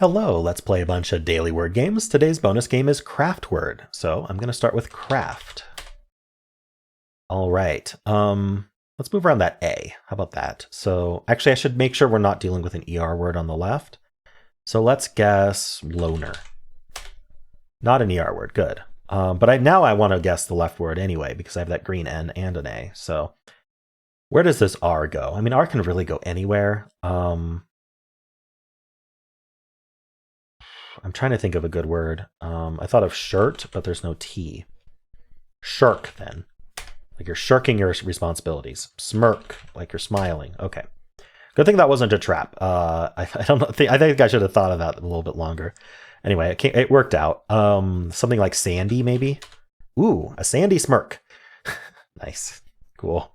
Hello, let's play a bunch of daily word games. Today's bonus game is CraftWord. So I'm going to start with craft. All right. Let's move around that A. How about that? So actually, I should make sure we're not dealing with an ER word on the left. So let's guess loner. Not an ER word. Good. But now I want to guess the left word anyway, because I have that green N and an A. So where does this R go? I mean, R can really go anywhere. I'm trying to think of a good word. I thought of shirt, but there's no T. Shirk, then. Like you're shirking your responsibilities. Smirk, like you're smiling. Okay. Good thing that wasn't a trap. I think I should have thought of that a little bit longer. Anyway, it worked out. Something like sandy, maybe? Ooh, a sandy smirk. Nice. Cool.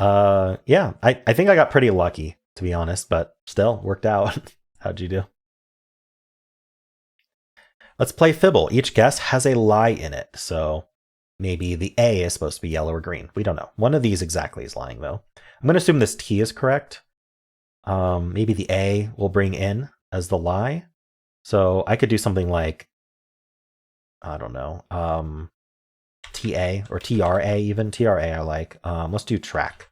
Yeah, I think I got pretty lucky, to be honest, but still worked out. How'd you do? Let's play Fibble. Each guess has a lie in it. So maybe the A is supposed to be yellow or green. We don't know. One of these exactly is lying, though. I'm going to assume this T is correct. Maybe the A will bring in as the lie. So I could do something like, I don't know, TA or TRA even. TRA I like. Let's do track.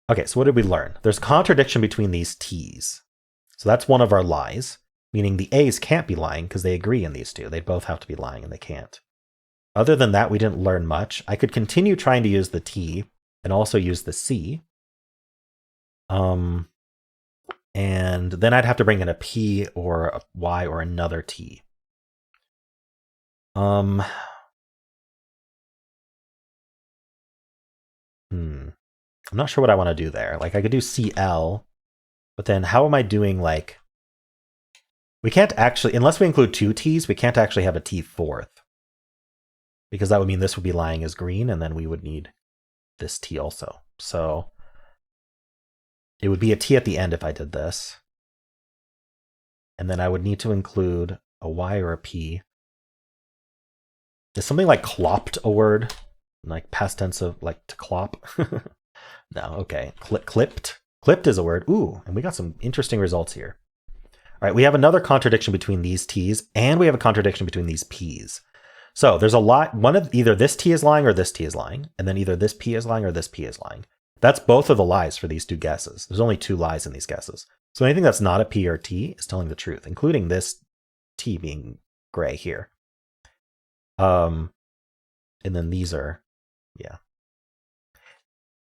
Okay, so what did we learn? There's contradiction between these T's. So that's one of our lies. Meaning the A's can't be lying because they agree in these two. They both have to be lying and they can't. Other than that, we didn't learn much. I could continue trying to use the T and also use the C. And then I'd have to bring in a P or a Y or another T. I'm not sure what I want to do there. Like I could do CL, but then how am I doing like... We can't actually, unless we include two T's, we can't actually have a T fourth. Because that would mean this would be lying as green, and then we would need this T also. So it would be a T at the end if I did this. And then I would need to include a Y or a P. Is something like clopped a word? Like past tense of like to clop? No, okay. Clipped. Clipped is a word. Ooh, and we got some interesting results here. All right, we have another contradiction between these T's, and we have a contradiction between these P's. So there's a lot, one of either this T is lying or this T is lying, and then either this P is lying or this P is lying. That's both of the lies for these two guesses. There's only two lies in these guesses. So anything that's not a P or T is telling the truth, including this T being gray here. And then these are, yeah.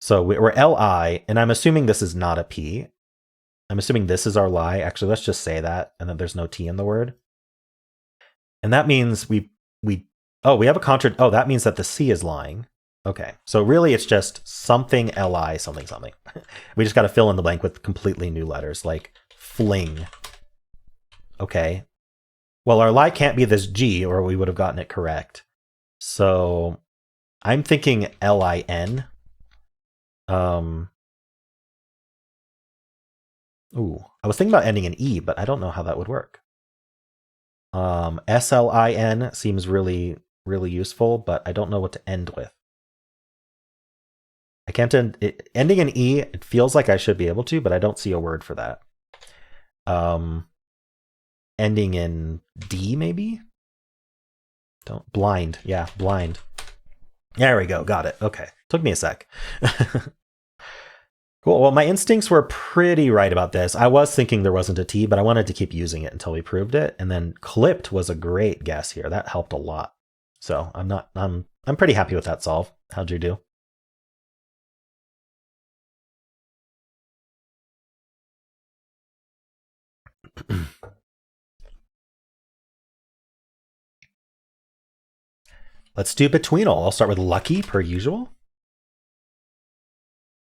So we're LI, and I'm assuming this is not a P. I'm assuming this is our lie. Actually, let's just say that, and then there's no T in the word. And that means we have a that means that the C is lying. Okay, so really it's just something LI something something. We just got to fill in the blank with completely new letters, like fling. Okay, well our lie can't be this G, or we would have gotten it correct. So I'm thinking LIN. Ooh, I was thinking about ending in E, but I don't know how that would work. SLIN seems really, really useful, but I don't know what to end with. I can't end it. Ending in E, it feels like I should be able to, but I don't see a word for that. Ending in D, maybe? Blind. Yeah, blind. There we go. Got it. Okay. Took me a sec. Cool. Well, my instincts were pretty right about this. I was thinking there wasn't a T, but I wanted to keep using it until we proved it. And then clipped was a great guess here. That helped a lot. So I'm pretty happy with that solve. How'd you do? Let's do Betweenle. I'll start with lucky per usual.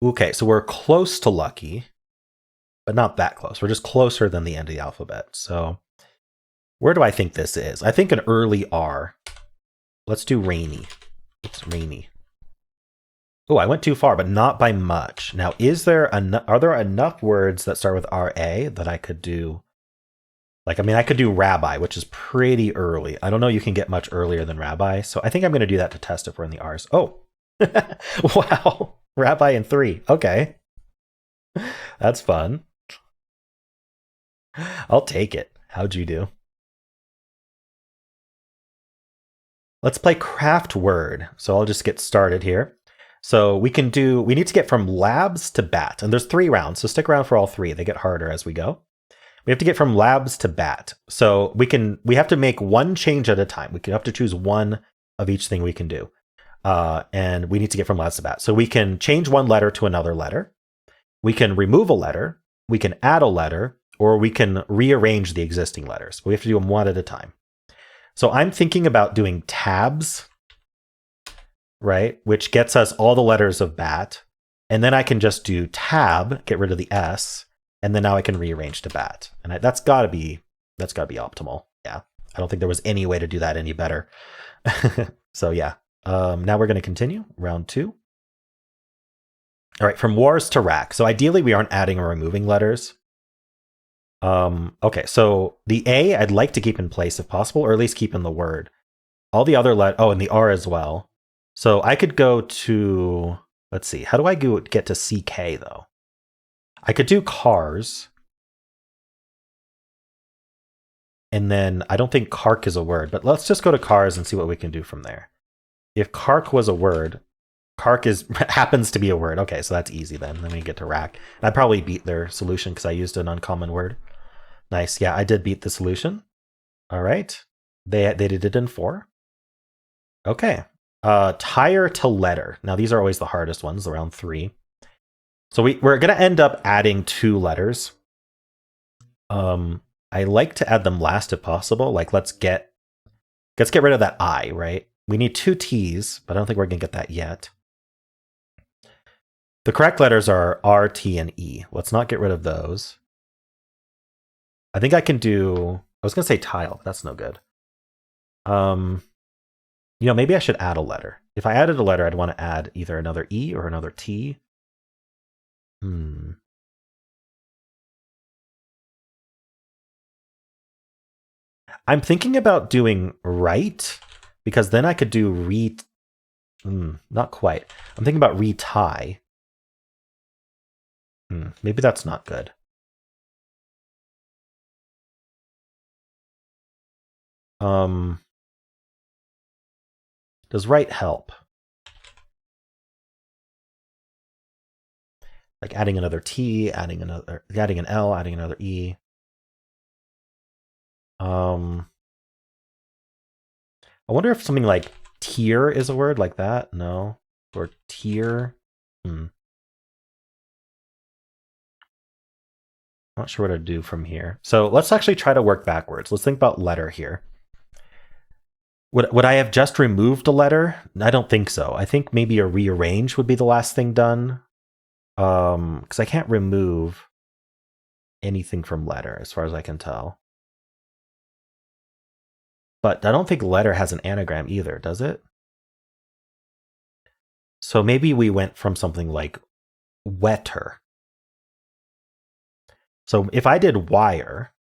Okay, so we're close to lucky, but not that close. We're just closer than the end of the alphabet. So where do I think this is? I think an early R. Let's do rainy. It's rainy. Oh, I went too far, but not by much. Now, are there enough words that start with RA that I could do? Like, I mean, I could do rabbi, which is pretty early. I don't know you can get much earlier than rabbi. So I think I'm going to do that to test if we're in the R's. Oh, wow. Rabbi in 3. Okay. That's fun. I'll take it. How'd you do? Let's play CraftWord. So I'll just get started here. So we need to get from labs to bat. And there's 3 rounds, so stick around for all 3. They get harder as we go. We have to get from labs to bat. So we have to make one change at a time. We have to choose one of each thing we can do. And we need to get from labs to bat. So we can change one letter to another letter. We can remove a letter. We can add a letter, or we can rearrange the existing letters. But we have to do them one at a time. So I'm thinking about doing tabs, right? Which gets us all the letters of bat. And then I can just do tab, get rid of the S, and then now I can rearrange to bat. And that's gotta be optimal. Yeah. I don't think there was any way to do that any better. So yeah. Now we're going to continue round 2. All right, from wars to rack. So ideally we aren't adding or removing letters. Okay, so the A I'd like to keep in place if possible, or at least keep in the word. All the other and the R as well. So I could go to, let's see, how do I get to CK though? I could do cars. And then I don't think cark is a word, but let's just go to cars and see what we can do from there. If cark was a word, cark happens to be a word. Okay, so that's easy then. Then we get to rack. And I probably beat their solution because I used an uncommon word. Nice. Yeah, I did beat the solution. All right. They did it in 4. Okay. Tire to letter. Now these are always the hardest ones, around 3. So we're going to end up adding 2 letters. I like to add them last if possible. Like let's get rid of that I, right? We need 2 T's, but I don't think we're going to get that yet. The correct letters are R, T, and E. Let's not get rid of those. I think I can do, I was going to say tile, but that's no good. Maybe I should add a letter. If I added a letter, I'd want to add either another E or another T. I'm thinking about doing right, because then I could do not quite. I'm thinking about retie. Maybe that's not good. Does right help? Like adding another T, adding an L, adding another E. I wonder if something like tier is a word like that. No. Or tier. Not sure what to do from here. So let's actually try to work backwards. Let's think about letter here. Would I have just removed a letter? I don't think so. I think maybe a rearrange would be the last thing done. Because I can't remove anything from letter as far as I can tell. But I don't think letter has an anagram either, does it? So maybe we went from something like wetter. So if I did wire,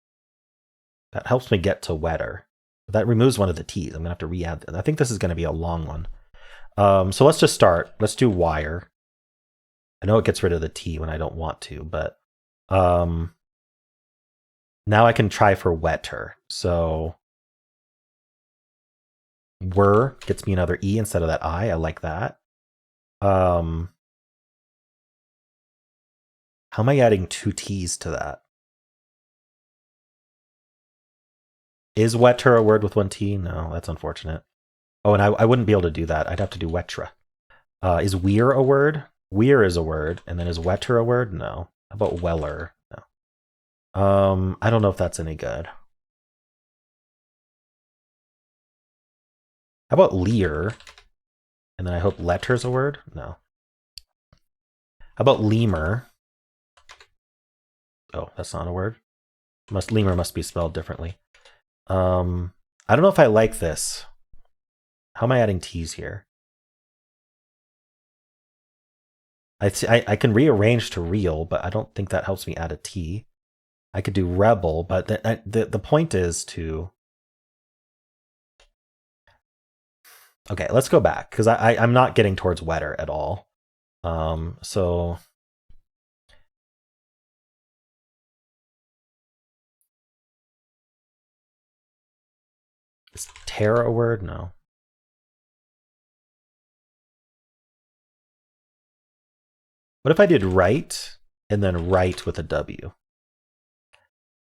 that helps me get to wetter. That removes one of the T's. I'm going to have to re-add. I think this is going to be a long one. So let's just start. Let's do wire. I know it gets rid of the T when I don't want to, but now I can try for wetter. So were gets me another E instead of that I. I like that. How am I adding 2 T's to that? Is wetter a word with 1 T? No, that's unfortunate. Oh, and I wouldn't be able to do that. I'd have to do wetra. Is weir a word? Weir is a word. And then is wetter a word? No. How about weller? No. I don't know if that's any good. How about leer? And then I hope letter's a word? No. How about lemur? Oh, that's not a word. Lemur must be spelled differently. I don't know if I like this. How am I adding T's here? I can rearrange to real, but I don't think that helps me add a T. I could do rebel, but the point is to... Okay, let's go back, because I'm not getting towards wetter at all. So... Is tear a word? No. What if I did write and then write with a W?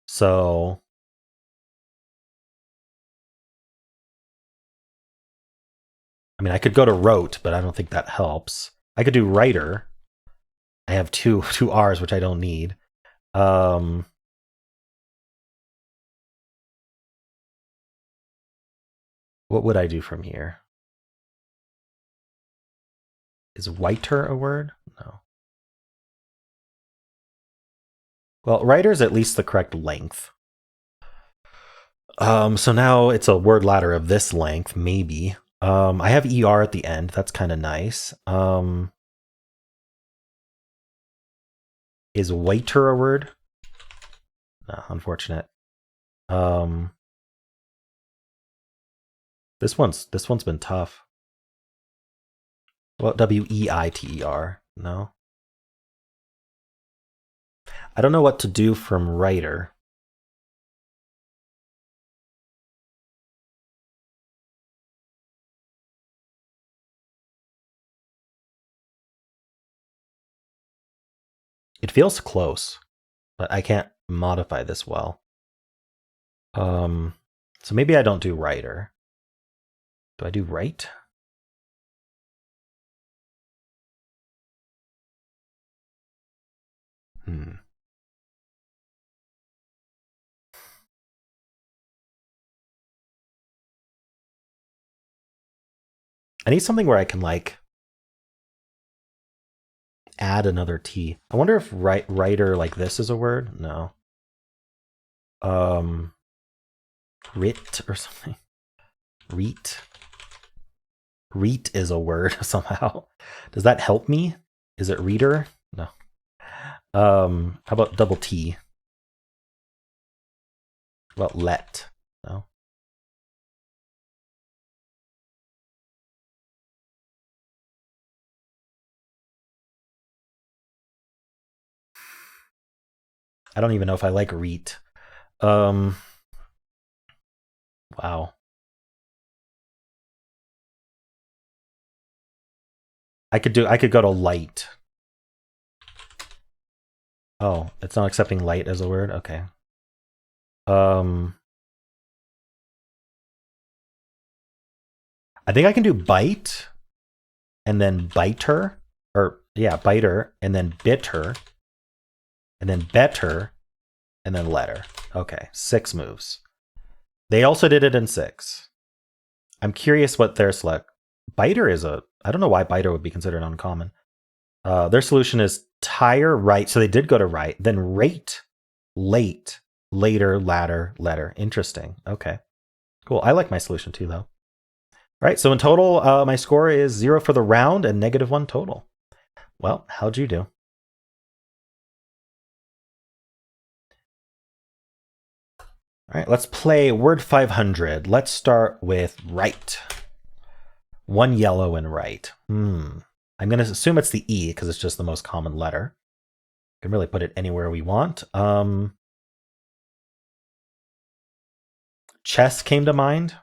So I mean, I could go to wrote, but I don't think that helps. I could do writer. I have two R's, which I don't need. What would I do from here? Is whiter a word? No. Well, writer is at least the correct length. So now it's a word ladder of this length, maybe. I have ER at the end. That's kind of nice. Is whiter a word? No, unfortunate. This one's been tough. Well, WEITER. No. I don't know what to do from writer. It feels close, but I can't modify this well. So maybe I don't do writer. Do I do write? I need something where I can like add another T. I wonder if writer like this is a word. No. Writ or something. Reet. Reet is a word somehow. Does that help me? Is it reader? No. How about double T? How about let? No. I don't even know if I like reet. Wow. I could go to light. Oh, it's not accepting light as a word? Okay. I think I can do bite and then biter, or yeah, biter and then bitter and then better and then letter. Okay, 6 moves. They also did it in 6. I'm curious what their select. Biter is a. I don't know why biter would be considered uncommon. Their solution is tire right. So they did go to right. Then rate, late, later, ladder, letter. Interesting. Okay, cool. I like my solution too, though. All right. So in total, my score is 0 for the round and -1 total. Well, how'd you do? All right, let's play word 500. Let's start with right. 1 yellow and right. I'm going to assume it's the E because it's just the most common letter. We can really put it anywhere we want. Chess came to mind.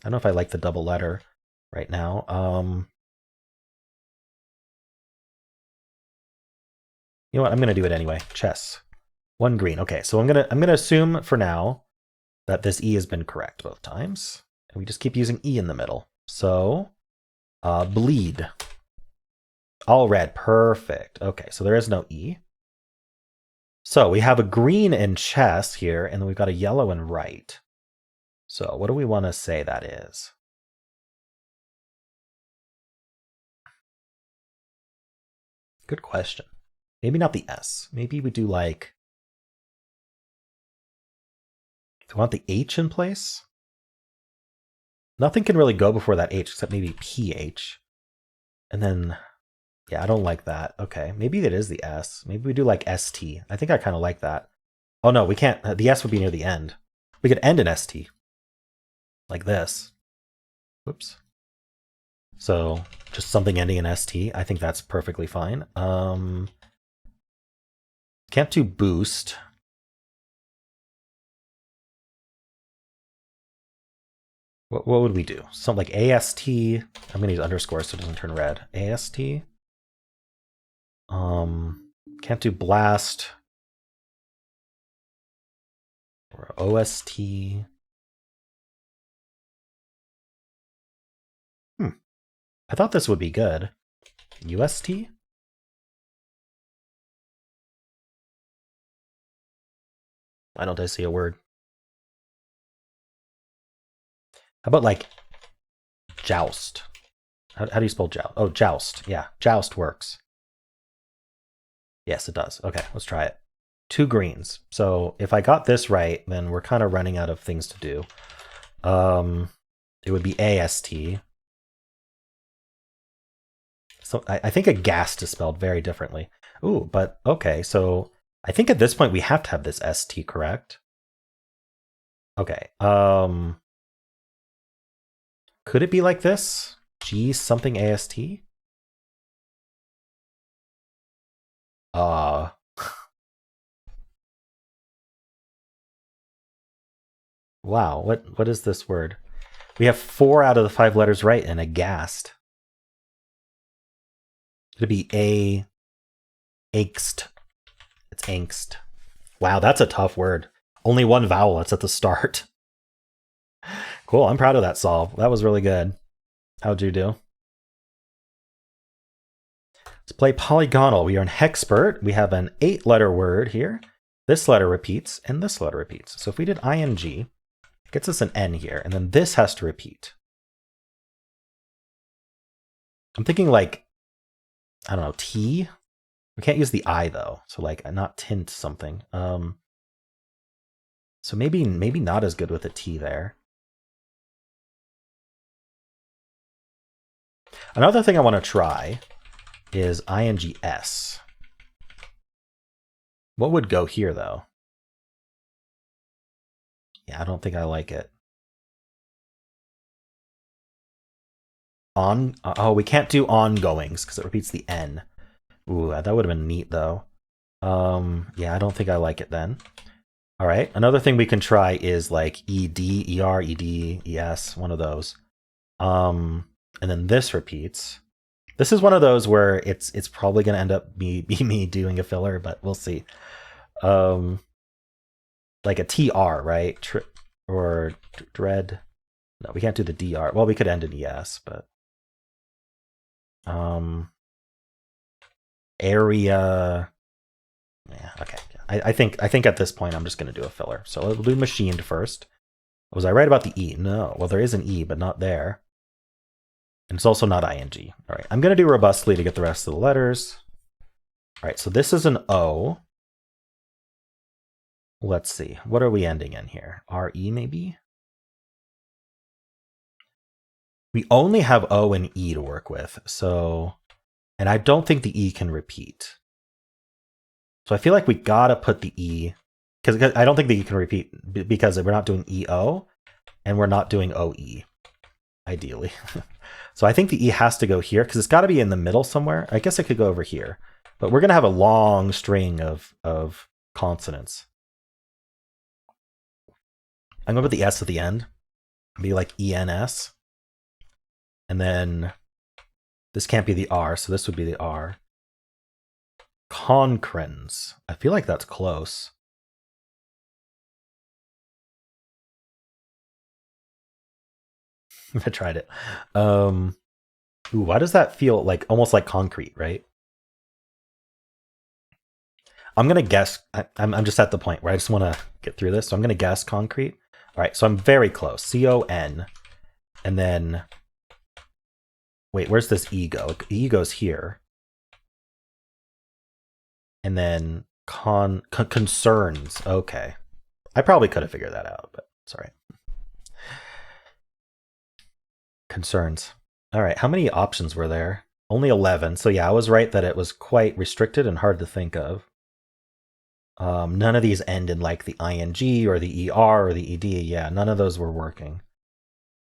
I don't know if I like the double letter right now. You know what? I'm going to do it anyway. Chess. 1 green. Okay, so I'm gonna assume for now that this E has been correct both times. And we just keep using E in the middle. So, bleed. All red. Perfect. Okay, so there is no E. So we have a green in chess here, and then we've got a yellow in right. So what do we want to say that is? Good question. Maybe not the S. Maybe we do like... Do we want the H in place? Nothing can really go before that H except maybe PH. And then, yeah, I don't like that. Okay, maybe it is the S. Maybe we do like ST. I think I kind of like that. Oh no, we can't. The S would be near the end. We could end in ST. Like this. Whoops. So just something ending in ST. I think that's perfectly fine. Can't do boost. What would we do? Something like AST. I'm gonna use underscore so it doesn't turn red. AST. Can't do blast. Or OST. I thought this would be good. UST? Why don't I see a word? How about like joust? How do you spell joust? Oh, joust. Yeah, joust works. Yes, it does. Okay, let's try it. 2 greens. So if I got this right, then we're kind of running out of things to do. It would be AST. So I think aghast is spelled very differently. Ooh, but okay, so I think at this point we have to have this ST, correct? Okay. Could it be like this? G something AST? Wow, what is this word? We have 4 out of the 5 letters right and aghast. It'd be angst. It's angst. Wow, that's a tough word. Only 1 vowel, it's at the start. Cool, I'm proud of that solve. That was really good. How'd you do? Let's play Polygonle. We are an hexpert. We have an 8-letter word here. This letter repeats, and this letter repeats. So if we did ing, it gets us an N here, and then this has to repeat. I'm thinking like, I don't know, T? We can't use the I though, so like not tint something. So maybe not as good with a T there. Another thing I want to try is INGS. What would go here though? Yeah, I don't think I like it. Oh, we can't do ongoings because it repeats the N. Ooh, that would have been neat though. Yeah, I don't think I like it then. All right, another thing we can try is like ED, ER, ED, ES, one of those. And then this repeats. This is one of those where it's probably going to end up be me doing a filler, but we'll see. Like a TR, right? Or dread. No, we can't do the DR. Well, we could end in ES, but area. Yeah, okay. I think at this point I'm just going to do a filler. So we'll do machined first. Was I right about the E? No. Well, there is an E, but not there. And it's also not ing. All right, I'm going to do robustly to get the rest of the letters. All right, so this is an O. Let's see. What are we ending in here? RE maybe? We only have O and E to work with. So, and I don't think the E can repeat. So I feel like we got to put the E, because I don't think the E can repeat because we're not doing EO and we're not doing OE, ideally. So I think the E has to go here because it's got to be in the middle somewhere. I guess it could go over here, but we're going to have a long string of consonants. I'm going to put the S at the end, be like ENS. And then this can't be the R, so this would be the R. Concrens. I feel like that's close. I tried it. Ooh, why does that feel like almost like concrete, right? I'm gonna guess. I'm just at the point where I just want to get through this, so I'm gonna guess concrete. All right, so I'm very close. C-O-N, and then wait, where's this E go? E goes here, and then concerns. Okay, I probably could have figured that out, but it's all right. Concerns. All right, how many options were there? Only 11. So yeah, I was right that it was quite restricted and hard to think of. None of these end in like the ing or the er or the ed. Yeah, none of those were working.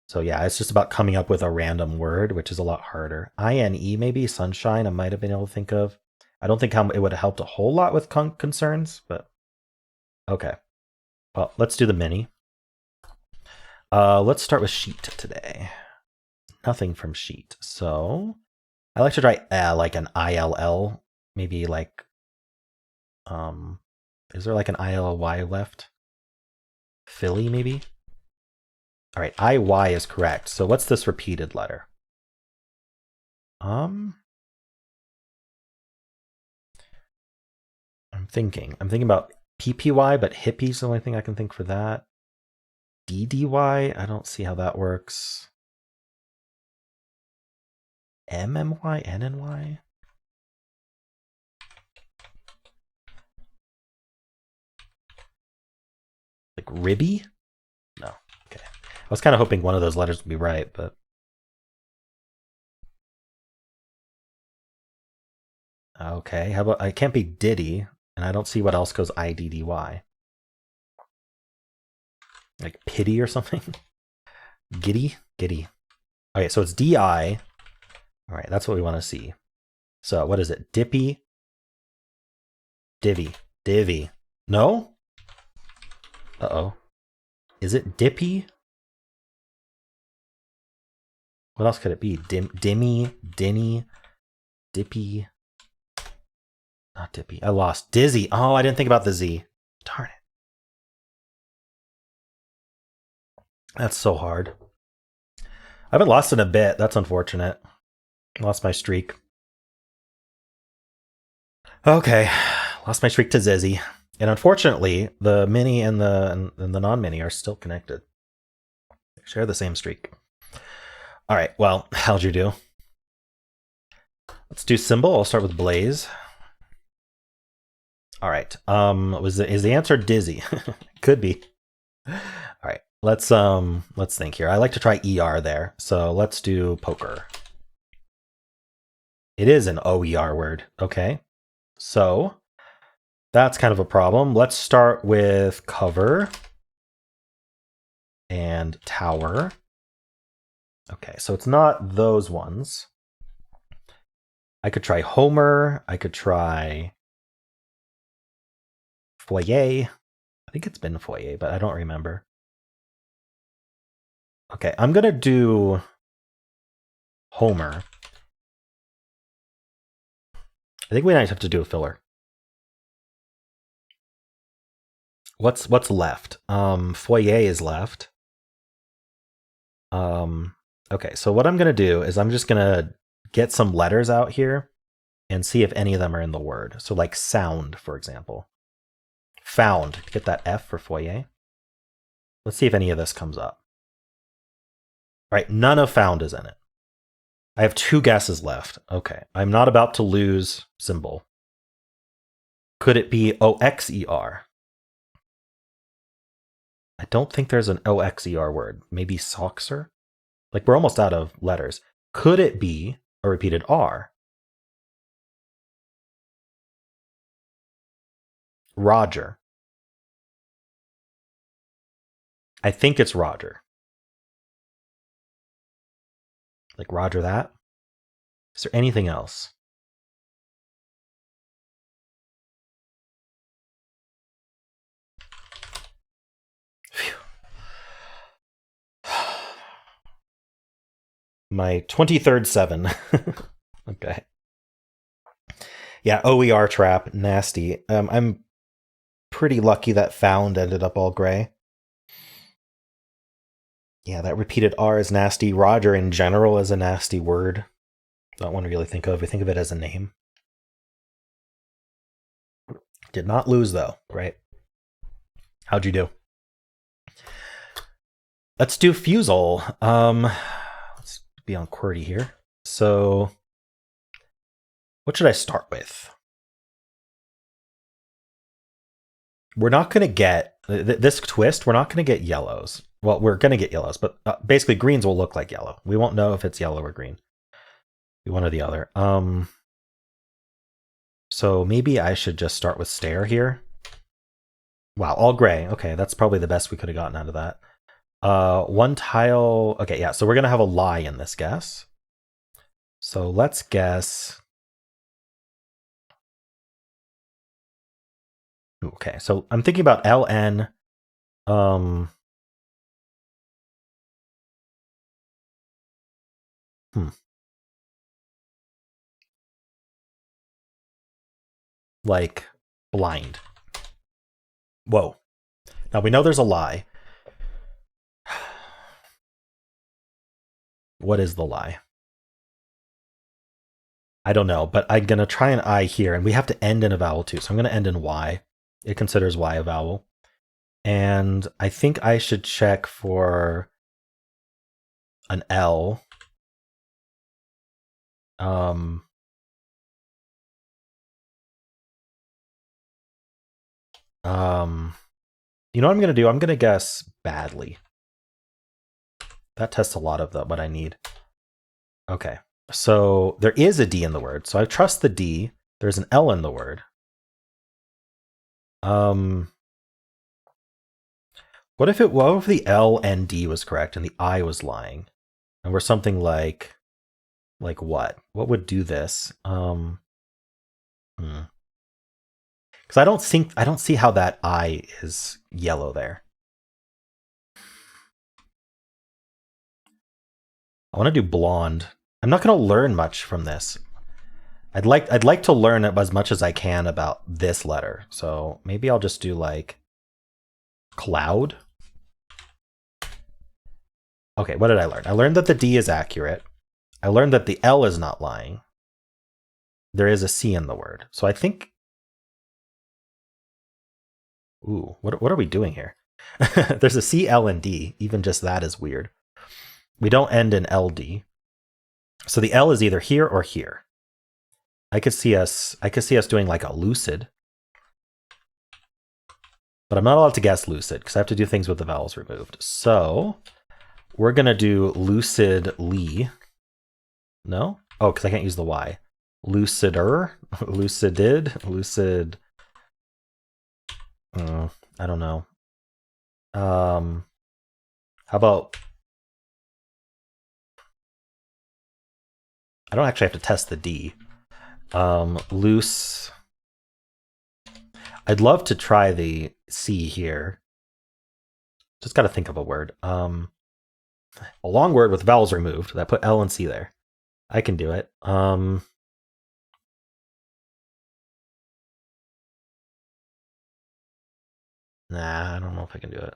So yeah, it's just about coming up with a random word, which is a lot harder. INE maybe, sunshine, I might have been able to think of. I don't think it would have helped a whole lot with concerns, but okay. Well, let's do the mini. Let's start with sheet today. Nothing from sheet. So I like to try like an ILL, maybe like, is there like an ILY left? Philly, maybe? All right, IY is correct. So what's this repeated letter? I'm thinking about PPY, but hippie's the only thing I can think for that. DDY, I don't see how that works. MMY, NNY? Like Ribby? No. Okay. I was kind of hoping one of those letters would be right, but. Okay. How about, it can't be Diddy, and I don't see what else goes IDDY. Like pity or something? Giddy? Giddy. Okay, so it's DI. All right, that's what we want to see. So what is it? Dippy? Divvy. Divvy. No? Uh-oh. Is it Dippy? What else could it be? Dimmy? Dinny? Dippy? Not Dippy. I lost. Dizzy. Oh, I didn't think about the Z. Darn it. That's so hard. I haven't lost in a bit. That's unfortunate. Lost my streak. Okay. Lost my streak to Zizzy. And unfortunately, the mini and the non-mini are still connected. They share the same streak. All right. Well, how'd you do? Let's do Symble. I'll start with Blaze. All right. Is the answer Dizzy? Could be. All right. Let's think here. I like to try ER there. So let's do poker. It is an OER word. Okay. So that's kind of a problem. Let's start with cover and tower. Okay, so it's not those ones. I could try Homer. I could try foyer. I think it's been foyer, but I don't remember. Okay, I'm going to do Homer. I think we might have to do a filler. What's left? Foyer is left. Okay, so what I'm going to do is I'm just going to get some letters out here and see if any of them are in the word. So like sound, for example. Found. Get that F for foyer. Let's see if any of this comes up. All right, none of found is in it. I have 2 guesses left. Okay, I'm not about to lose Symble. Could it be OXER? I don't think there's an OXER word. Maybe Soxer? Like, we're almost out of letters. Could it be a repeated R? Roger. I think it's Roger. Like Roger that? Is there anything else? Phew. My 23rd 7. Okay. Yeah, OER trap, nasty. I'm pretty lucky that found ended up all gray. Yeah, that repeated R is nasty. Roger in general is a nasty word. Not one to really think of. We think of it as a name. Did not lose though, right? How'd you do? Let's do Fusele. Let's be on QWERTY here. So what should I start with? We're not going to get this twist. We're not going to get yellows. Well, we're going to get yellows, but basically greens will look like yellow. We won't know if it's yellow or green. Be one or the other. So maybe I should just start with stare here. Wow, all gray. Okay, that's probably the best we could have gotten out of that. One tile. Okay, yeah, so we're going to have a lie in this guess. So let's guess. Okay, so I'm thinking about LN. Like blind. Whoa. Now we know there's a lie. What is the lie? I don't know, but I'm going to try an I here, and we have to end in a vowel too. So I'm going to end in Y. It considers Y a vowel. And I think I should check for an L. You know what I'm going to do? I'm going to guess badly. That tests a lot of what I need. Okay. So there is a D in the word. So I trust the D. There's an L in the word. What if the L and D was correct and the I was lying? And we're something like what? What would do this? Because I don't see how that I is yellow there. I want to do blonde. I'm not going to learn much from this. I'd like to learn as much as I can about this letter. So maybe I'll just do like cloud. Okay, what did I learn? I learned that the D is accurate. I learned that the L is not lying. There is a C in the word. So I think... Ooh, what are we doing here? There's a C, L, and D. Even just that is weird. We don't end in LD. So the L is either here or here. I could see us doing like a lucid. But I'm not allowed to guess lucid because I have to do things with the vowels removed. So we're going to do lucidly. No? Oh, because I can't use the Y. Lucider, lucided, lucid. I don't know. How about... I don't actually have to test the D. Loose. I'd love to try the C here. Just got to think of a word. A long word with vowels removed. That put L and C there. I can do it. Nah, I don't know if I can do it.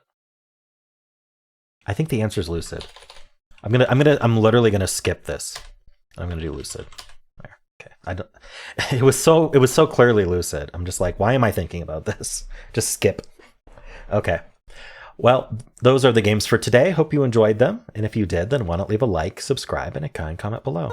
I think the answer is lucid. I'm literally gonna skip this. I'm gonna do lucid. There. Okay. I don't. It was so clearly lucid. I'm just like, why am I thinking about this? Just skip. Okay. Well, those are the games for today. Hope you enjoyed them. And if you did, then why not leave a like, subscribe, and a kind comment below.